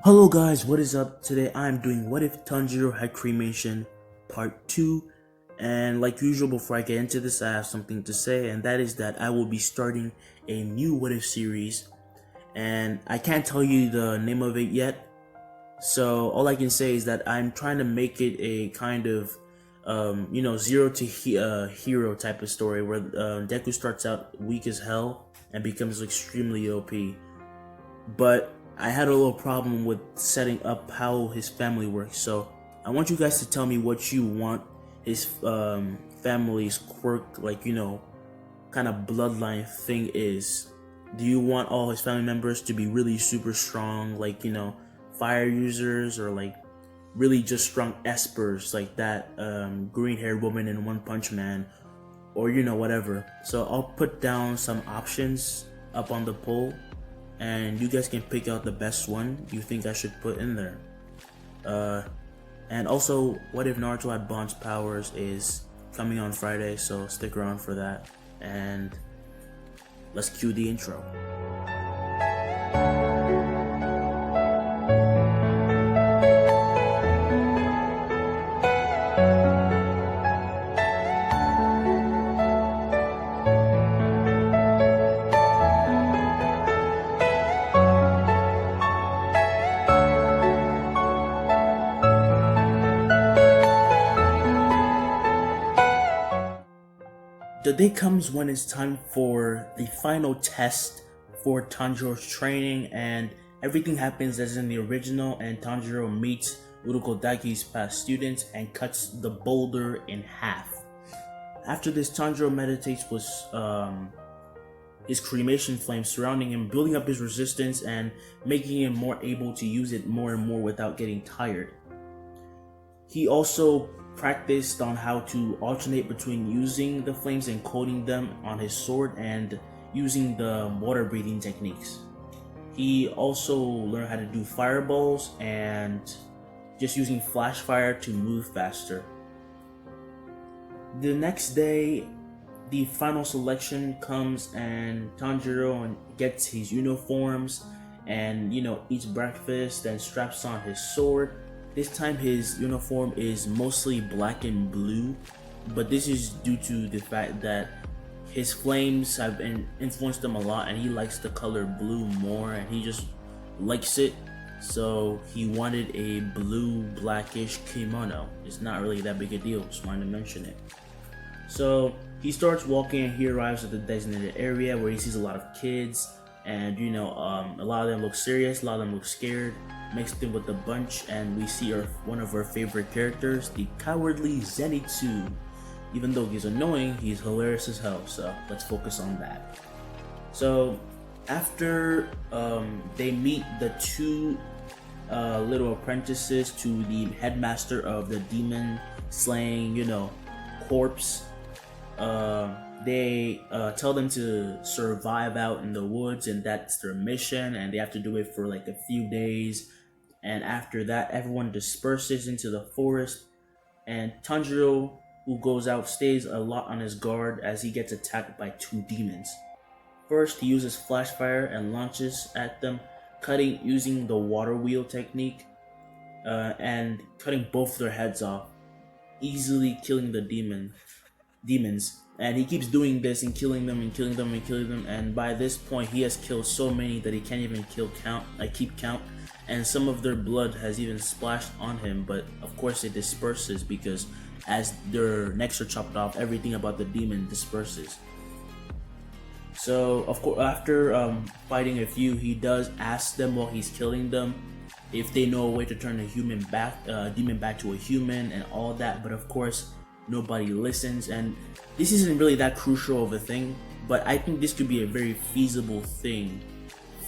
Hello guys, what is up? Today I'm doing What If Tanjiro Had Cremation Part 2, and like usual before I get into this I have something to say, and that is that I will be starting a new What If series, and I can't tell you the name of it yet, so all I can say is that I'm trying to make it a kind of zero to hero type of story where Deku starts out weak as hell and becomes extremely OP, but I had a little problem with setting up how his family works. So I want you guys to tell me what you want his family's quirk, kind of bloodline thing is. Do you want all his family members to be really super strong, fire users, or like really just strong espers, like that green-haired woman in One Punch Man, or whatever. So I'll put down some options up on the poll, and you guys can pick out the best one you think I should put in there. And also, What If Naruto Had Bond's Powers is coming on Friday, so stick around for that. And let's cue the intro. The day comes when it's time for the final test for Tanjiro's training, and everything happens as in the original, and Tanjiro meets Urokodaki's past students and cuts the boulder in half. After this, Tanjiro meditates with his cremation flame surrounding him, building up his resistance and making him more able to use it more and more without getting tired. He also practiced on how to alternate between using the flames and coating them on his sword and using the water breathing techniques. He also learned how to do fireballs and just using flash fire to move faster. The next day, the final selection comes and Tanjiro gets his uniforms and eats breakfast and straps on his sword. This time his uniform is mostly black and blue, but this is due to the fact that his flames have influenced him a lot and he likes the color blue more and he just likes it, so he wanted a blue blackish kimono. It's not really that big a deal, just wanted to mention it. So he starts walking and he arrives at the designated area where he sees a lot of kids, and a lot of them look serious, a lot of them look scared, mixed in with the bunch, and we see one of our favorite characters, the cowardly Zenitsu. Even though he's annoying, he's hilarious as hell, so let's focus on that. So after they meet the two little apprentices to the headmaster of the demon slaying corpse, they tell them to survive out in the woods, and that's their mission, and they have to do it for like a few days. And after that, everyone disperses into the forest, and Tanjiro, who goes out, stays a lot on his guard as he gets attacked by two demons. First, he uses flash fire and launches at them, using the water wheel technique, and cutting both their heads off, easily killing the demons. And he keeps doing this and killing them and killing them and killing them, and by this point he has killed so many that he can't even keep count, and some of their blood has even splashed on him, but of course it disperses because as their necks are chopped off, everything about the demon disperses. So of course, after fighting a few, he does ask them while he's killing them if they know a way to turn a demon back to a human and all that, but of course nobody listens, and this isn't really that crucial of a thing, but I think this could be a very feasible thing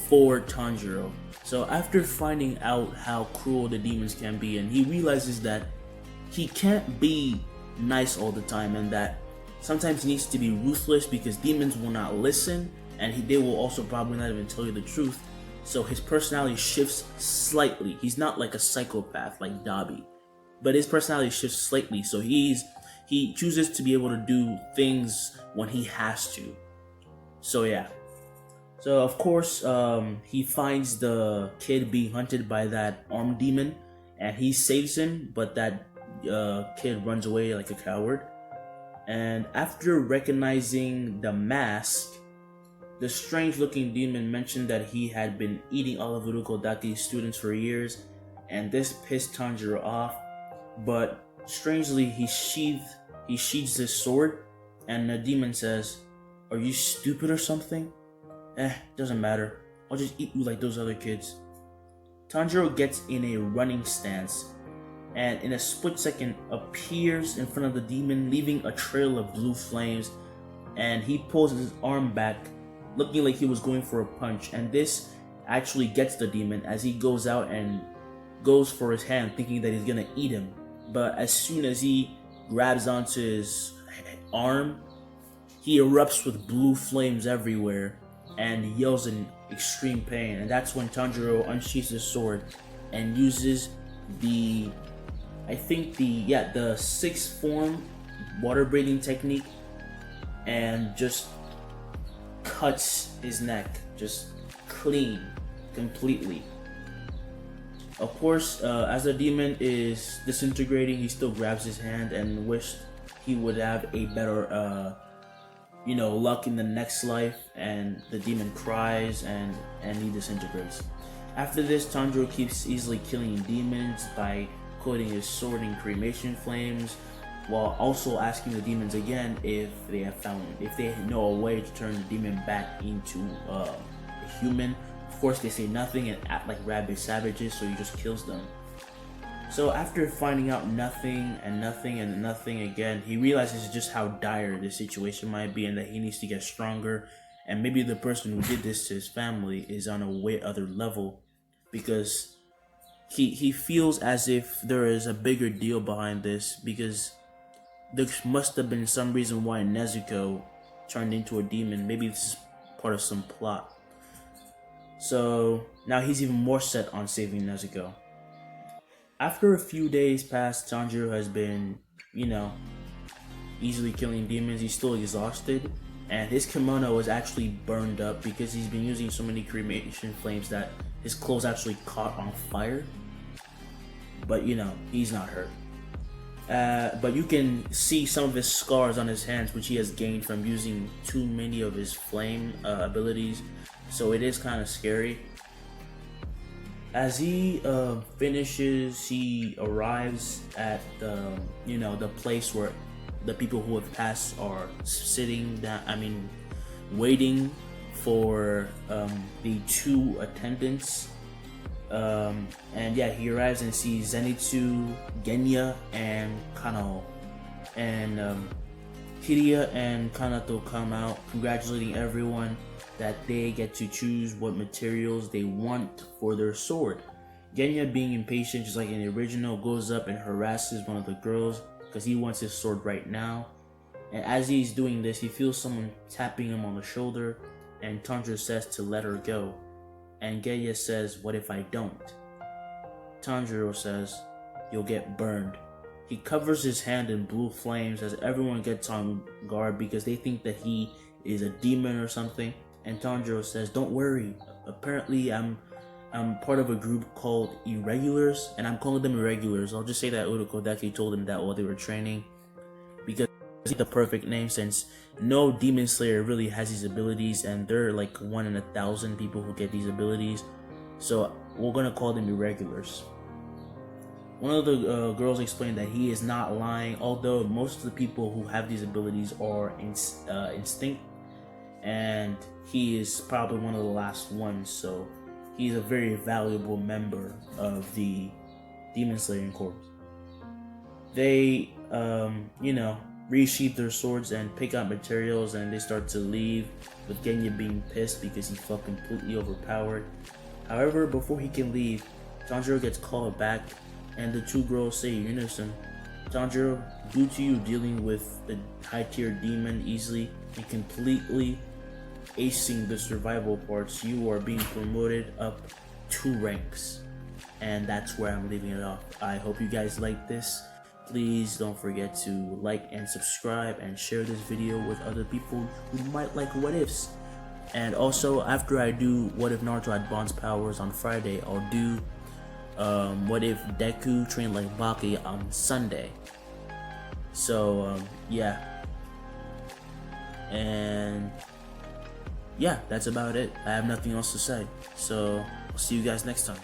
for Tanjiro. So after finding out how cruel the demons can be, and he realizes that he can't be nice all the time, and that sometimes he needs to be ruthless because demons will not listen, and they will also probably not even tell you the truth. So his personality shifts slightly. He's not like a psychopath like Dabi, but his personality shifts slightly, so he chooses to be able to do things when he has to. So yeah. So of course, he finds the kid being hunted by that armed demon, and he saves him. But that kid runs away like a coward. And after recognizing the mask, the strange-looking demon mentioned that he had been eating all of Urukodaki's students for years, and this pissed Tanjiro off. But strangely, he sheathes his sword, and the demon says, "Are you stupid or something? Doesn't matter. I'll just eat you like those other kids." Tanjiro gets in a running stance, and in a split second appears in front of the demon, leaving a trail of blue flames, and he pulls his arm back, looking like he was going for a punch, and this actually gets the demon as he goes out and goes for his hand, thinking that he's gonna eat him. But as soon as he grabs onto his arm, he erupts with blue flames everywhere and yells in extreme pain. And that's when Tanjiro unsheathes his sword and uses the sixth form water breathing technique and just cuts his neck just clean, completely. Of course, as the demon is disintegrating, he still grabs his hand and wished he would have a better, luck in the next life. And the demon cries and he disintegrates. After this, Tanjiro keeps easily killing demons by coating his sword in cremation flames, while also asking the demons again if they know a way to turn the demon back into a human. Of course, they say nothing and act like rabid savages, so he just kills them. So after finding out nothing and nothing and nothing again, he realizes just how dire this situation might be and that he needs to get stronger. And maybe the person who did this to his family is on a way other level, because he feels as if there is a bigger deal behind this, because there must have been some reason why Nezuko turned into a demon. Maybe this is part of some plot. So now he's even more set on saving Nezuko. After a few days pass, Tanjiro has been, easily killing demons. He's still exhausted, and his kimono is actually burned up because he's been using so many cremation flames that his clothes actually caught on fire. But he's not hurt. But you can see some of his scars on his hands, which he has gained from using too many of his flame abilities. So it is kind of scary. As he finishes, he arrives at the place where the people who have passed are sitting down. Waiting for the two attendants. He arrives and sees Zenitsu, Genya, and Kano, and Kiria and Kanato come out, congratulating everyone that they get to choose what materials they want for their sword. Genya, being impatient just like in the original, goes up and harasses one of the girls because he wants his sword right now. And as he's doing this, he feels someone tapping him on the shoulder, and Tanjiro says to let her go. And Genya says, "What if I don't?" Tanjiro says, "You'll get burned." He covers his hand in blue flames as everyone gets on guard because they think that he is a demon or something. And Tanjiro says, "Don't worry. Apparently, I'm part of a group called Irregulars, and I'm calling them Irregulars." I'll just say that Urukodaki told him that while they were training, because it's the perfect name since no demon slayer really has these abilities, and they're like 1 in 1,000 people who get these abilities. So we're gonna call them Irregulars. One of the girls explained that he is not lying, although most of the people who have these abilities are instinct, and he is probably one of the last ones, so he's a very valuable member of the Demon Slaying Corps. They, resheath their swords and pick out materials, and they start to leave, with Genya being pissed because he felt completely overpowered. However, before he can leave, Tanjiro gets called back, and the two girls say in unison, "Tanjiro, due to you dealing with the high-tier demon easily and completely acing the survival parts, you are being promoted up 2 ranks." And that's where I'm leaving it off. I hope you guys like this. Please don't forget to like and subscribe and share this video with other people who might like what ifs. And also, after I do What If Naruto had Bond's powers on Friday, I'll do What If Deku trained like Baki on Sunday. So yeah, and yeah, that's about it. I have nothing else to say, so I'll see you guys next time.